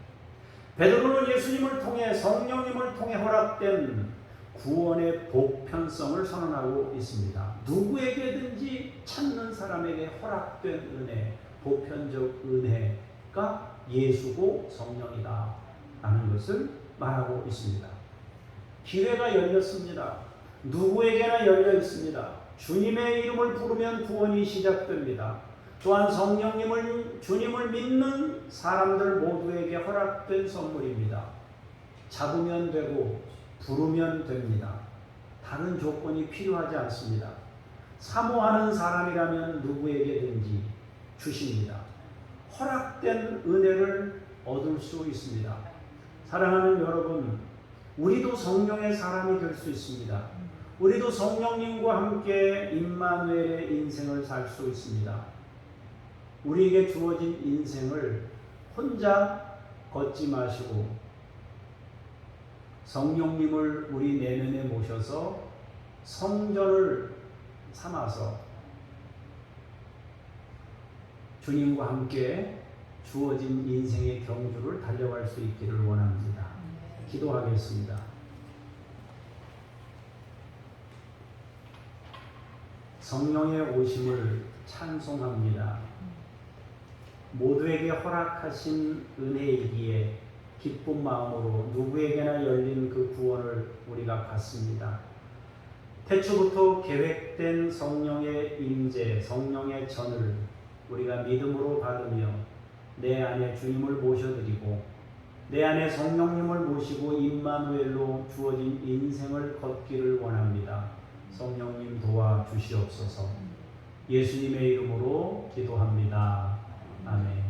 베드로는 예수님을 통해 성령님을 통해 허락된 구원의 보편성을 선언하고 있습니다. 누구에게든지 찾는 사람에게 허락된 은혜, 보편적 은혜가 예수고 성령이다 라는 것을 말하고 있습니다. 기회가 열렸습니다. 누구에게나 열려 있습니다. 주님의 이름을 부르면 구원이 시작됩니다. 또한 주님을 믿는 사람들 모두에게 허락된 선물입니다. 잡으면 되고 부르면 됩니다. 다른 조건이 필요하지 않습니다. 사모하는 사람이라면 누구에게든지 주십니다. 허락된 은혜를 얻을 수 있습니다. 사랑하는 여러분, 우리도 성령의 사람이 될 수 있습니다. 우리도 성령님과 함께 임마누엘의 인생을 살 수 있습니다. 우리에게 주어진 인생을 혼자 걷지 마시고 성령님을 우리 내면에 모셔서 성전을 삼아서 주님과 함께 주어진 인생의 경주를 달려갈 수 있기를 원합니다. 기도하겠습니다. 성령의 오심을 찬송합니다. 모두에게 허락하신 은혜이기에 기쁜 마음으로 누구에게나 열린 그 구원을 우리가 받습니다. 태초부터 계획된 성령의 임재, 성령의 전을 우리가 믿음으로 받으며 내 안에 주님을 모셔드리고 내 안에 성령님을 모시고 임마누엘로 주어진 인생을 걷기를 원합니다. 성령님 도와주시옵소서. 예수님의 이름으로 기도합니다. 아멘.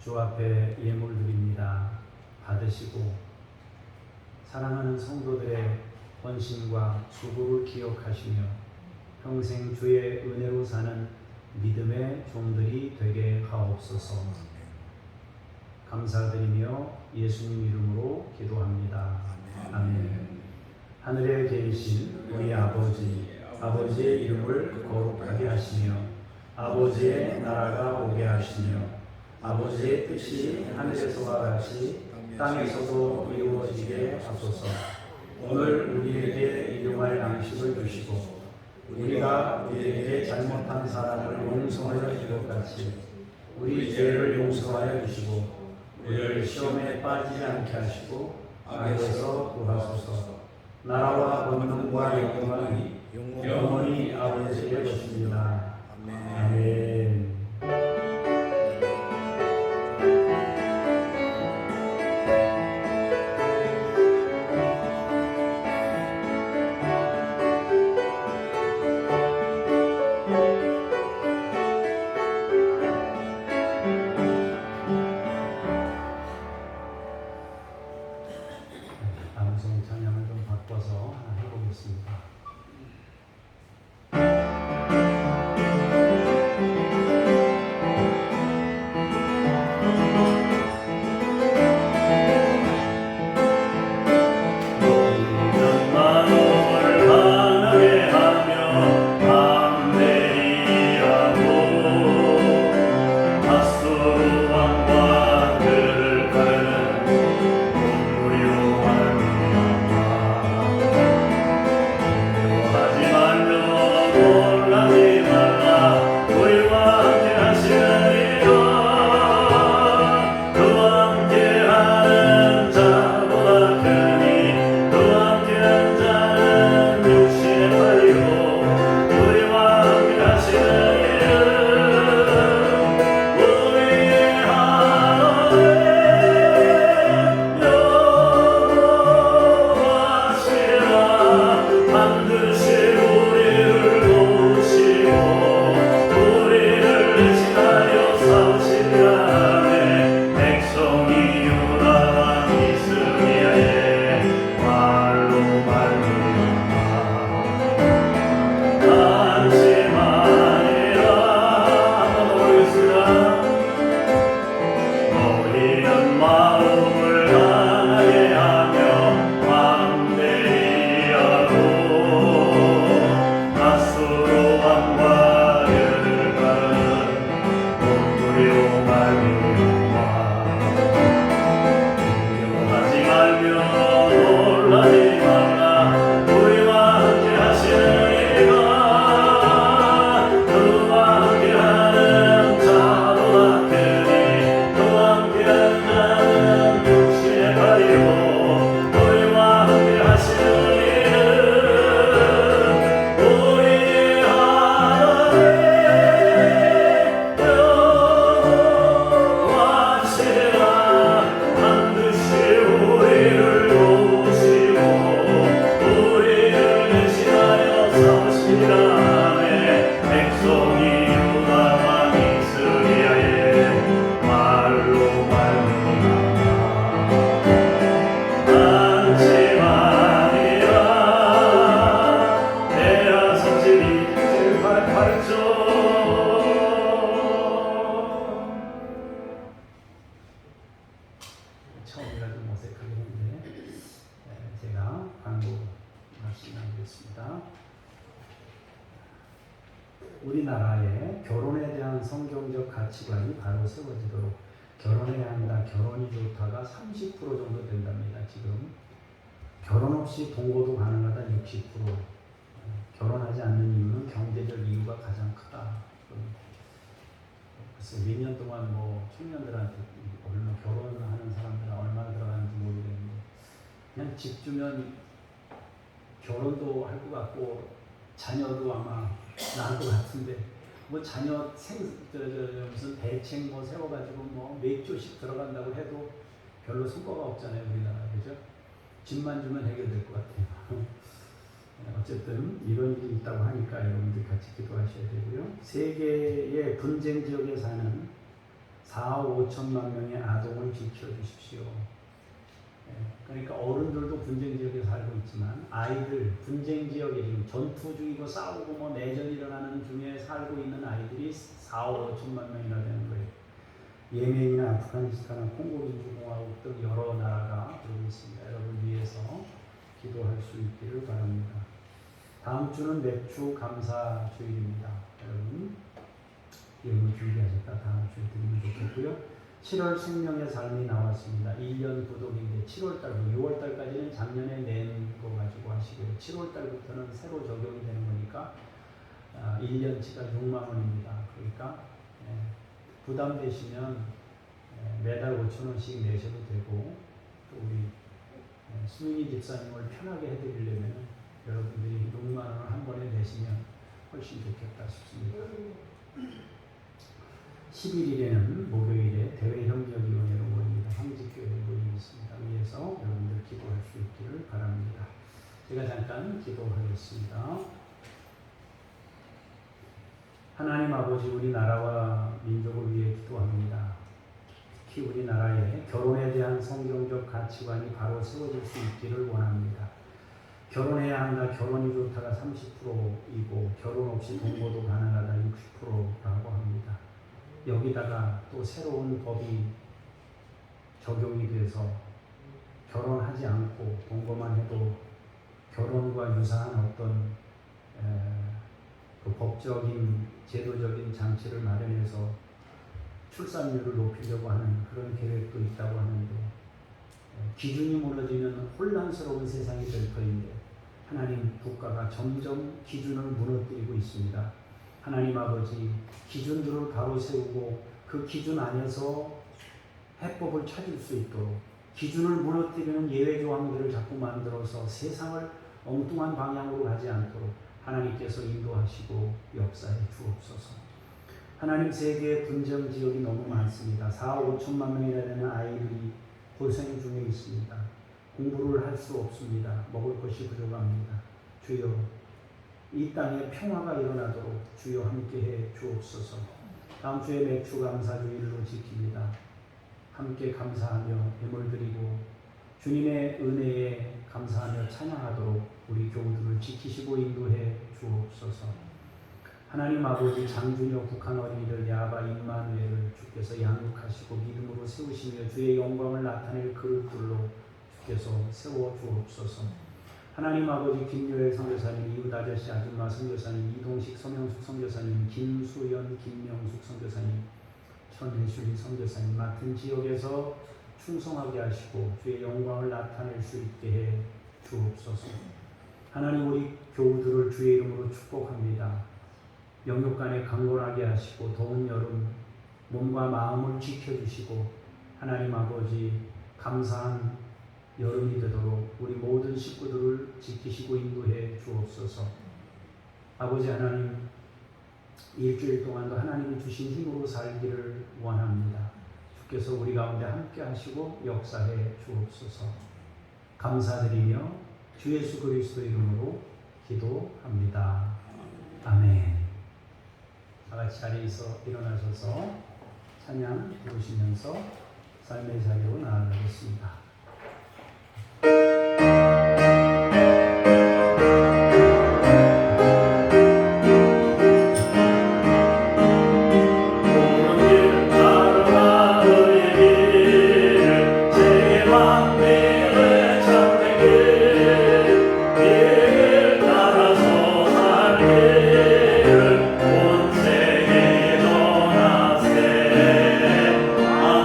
주 앞에 예물 드립니다. 받으시고 사랑하는 성도들의 헌신과 수고를 기억하시며 평생 주의 은혜로 사는 믿음의 종들이 되게 하옵소서. 감사드리며 예수님 이름으로 기도합니다. 아멘. 하늘에 계신 우리 아버지의 이름을 거룩하게 하시며 아버지의 나라가 오게 하시며 아버지의 뜻이 하늘에서와 같이 땅에서도 이루어지게 하소서. 오늘 우리에게 일용할 양식을 주시고 우리가 우리에게 잘못한 사람을 용서하여 줄 것 같이 우리 죄를 용서하여 주시고 우리를 시험에 빠지지 않게 하시고 악에서 구하소서. 나라와 권능과 영광이 영원히 아버지의 것입니다. 아멘. 방송 찬양을 좀 바꿔서 하나 해보겠습니다. 처음이라 좀 어색하긴 한데 제가 광고 말씀드리겠습니다. 우리나라에 결혼에 대한 성경적 가치관이 바로 세워지도록 결혼해야 한다, 결혼이 좋다가 30% 정도 된답니다. 지금 결혼 없이 동거도 가능하다 60%, 결혼하지 않는 이유는 경제적 이유가 가장 크다. 글쎄 몇 년 동안 뭐 청년들한테 얼마 결혼하는 사람들은 얼마나 들어가는지 모르겠는데 그냥 집 주면 결혼도 할 것 같고 자녀도 아마 낳을 것 같은데 뭐 자녀 무슨 대책 뭐 세워가지고 뭐 몇 조씩 들어간다고 해도 별로 성과가 없잖아요 우리나라. 그죠? 집만 주면 해결될 것 같아요. 어쨌든 이런 일이 있다고 하니까 여러분들 같이 기도하셔야 되고요. 세계의 분쟁 지역에 사는 4억 5천만 명의 아동을 지켜주십시오. 그러니까 어른들도 분쟁 지역에 살고 있지만 아이들 분쟁 지역에 지금 전투 중이고 싸우고 뭐 내전이 일어나는 중에 살고 있는 아이들이 4억 5천만 명이나 되는 거예요. 예멘이나 아프가니스탄이나 콩고민주공화국 등 여러 나라가 들고 있습니다. 여러분 위해서 기도할 수 있기를 바랍니다. 다음 주는 맥주 감사 주일입니다. 여러분 기름을 준비하셨다 다음 주에 드리면 좋겠고요. 7월 생명의 삶이 나왔습니다. 1년 구독인데 7월달부터 6월달까지는 작년에 낸 거 가지고 하시고요. 7월달부터는 새로 적용이 되는 거니까 1년치가 6만 원입니다. 그러니까 부담되시면 매달 5천 원씩 내셔도 되고 또 우리 수민이 집사님을 편하게 해드리려면 여러분들이 6만 원을 한 번에 내시면 훨씬 좋겠다 싶습니다. 11일에는 목요일에 대외협력위원회로 모입니다. 황직교회로 모이겠습니다. 위에서 여러분들 기도할 수 있기를 바랍니다. 제가 잠깐 기도하겠습니다. 하나님 아버지, 우리나라와 민족을 위해 기도합니다. 특히 우리나라에 결혼에 대한 성경적 가치관이 바로 세워질 수 있기를 원합니다. 결혼해야 한다, 결혼이 좋다가 30%이고 결혼 없이 동거도 가능하다 60%라고 합니다. 여기다가 또 새로운 법이 적용이 돼서 결혼하지 않고 동거만 해도 결혼과 유사한 어떤 그 법적인 제도적인 장치를 마련해서 출산율을 높이려고 하는 그런 계획도 있다고 하는데 기준이 무너지면 혼란스러운 세상이 될 터인데 하나님, 국가가 점점 기준을 무너뜨리고 있습니다. 하나님 아버지, 기준들을 바로 세우고 그 기준 안에서 해법을 찾을 수 있도록 기준을 무너뜨리는 예외 조항들을 자꾸 만들어서 세상을 엉뚱한 방향으로 가지 않도록 하나님께서 인도하시고 역사해 주옵소서. 하나님, 세계의 분쟁 지역이 너무 많습니다. 4억 5천만 명이나 되는 아이들이 고생 중에 있습니다. 공부를 할 수 없습니다. 먹을 것이 부족합니다. 주여, 이 땅에 평화가 일어나도록 주여 함께해 주옵소서. 다음 주에 맥주 감사주일로 지킵니다. 함께 감사하며 예물 드리고 주님의 은혜에 감사하며 찬양하도록 우리 교우들을 지키시고 인도해 주옵소서. 하나님 아버지, 장준혁 북한 어린이들 야바 임마누엘을 주께서 양육하시고 믿음으로 세우시며 주의 영광을 나타낼 그릇들로 주께서 세워 주옵소서. 하나님 아버지, 김요엘 선교사님, 이웃 아저씨 아줌마 선교사님, 이동식 서명숙 선교사님, 김수연 김명숙 선교사님, 천혜슐리 선교사님 맡은 지역에서 충성하게 하시고 주의 영광을 나타낼 수 있게 해 주옵소서. 하나님, 우리 교우들을 주의 이름으로 축복합니다. 영육간에 강건하게 하시고 더운 여름 몸과 마음을 지켜주시고 하나님 아버지, 감사한 여름이 되도록 우리 모든 식구들을 지키시고 인도해 주옵소서. 아버지 하나님, 일주일 동안도 하나님이 주신 힘으로 살기를 원합니다. 주께서 우리 가운데 함께 하시고 역사해 주옵소서. 감사드리며 주 예수 그리스도 이름으로 기도합니다. 아멘. 다 같이 자리에서 일어나셔서 찬양 부르시면서 삶의 자리로 나아가겠습니다.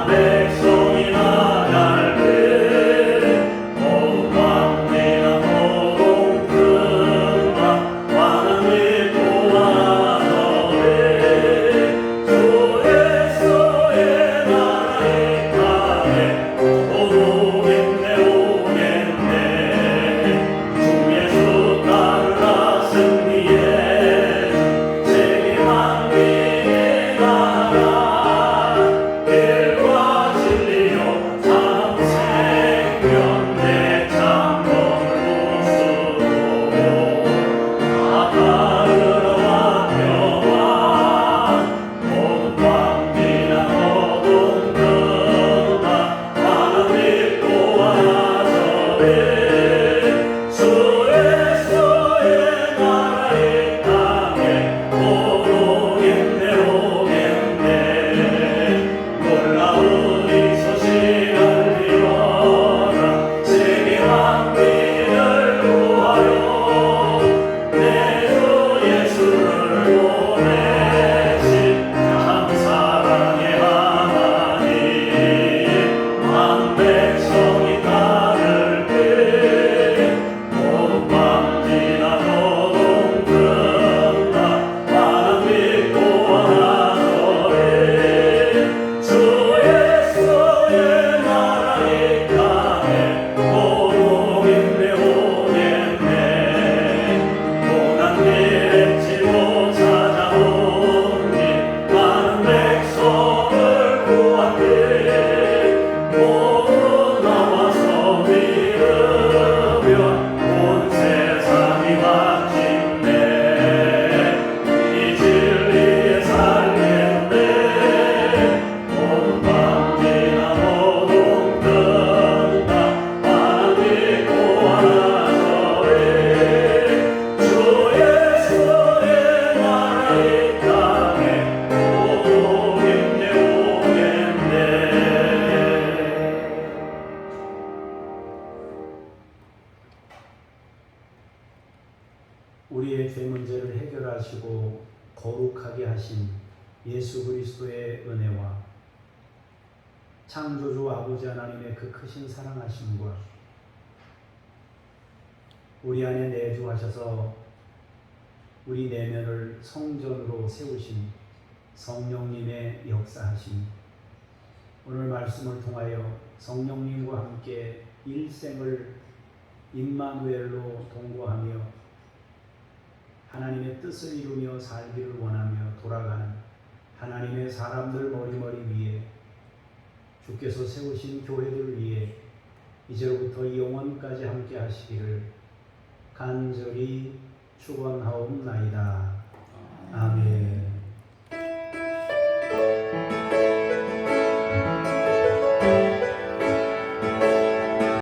백성이나 날 우리의 죄 문제를 해결하시고 거룩하게 하신 예수 그리스도의 은혜와 창조주 아버지 하나님의 그 크신 사랑하심과 우리 안에 내주하셔서 우리 내면을 성전으로 세우신 성령님의 역사하심, 오늘 말씀을 통하여 성령님과 함께 일생을 임마누엘로 동거하며 하나님의 뜻을 이루며 살기를 원하며 돌아가는 하나님의 사람들 머리머리 위에 주께서 세우신 교회들 위에 이제로부터 영원까지 함께 하시기를 간절히 축원하옵나이다. 아멘.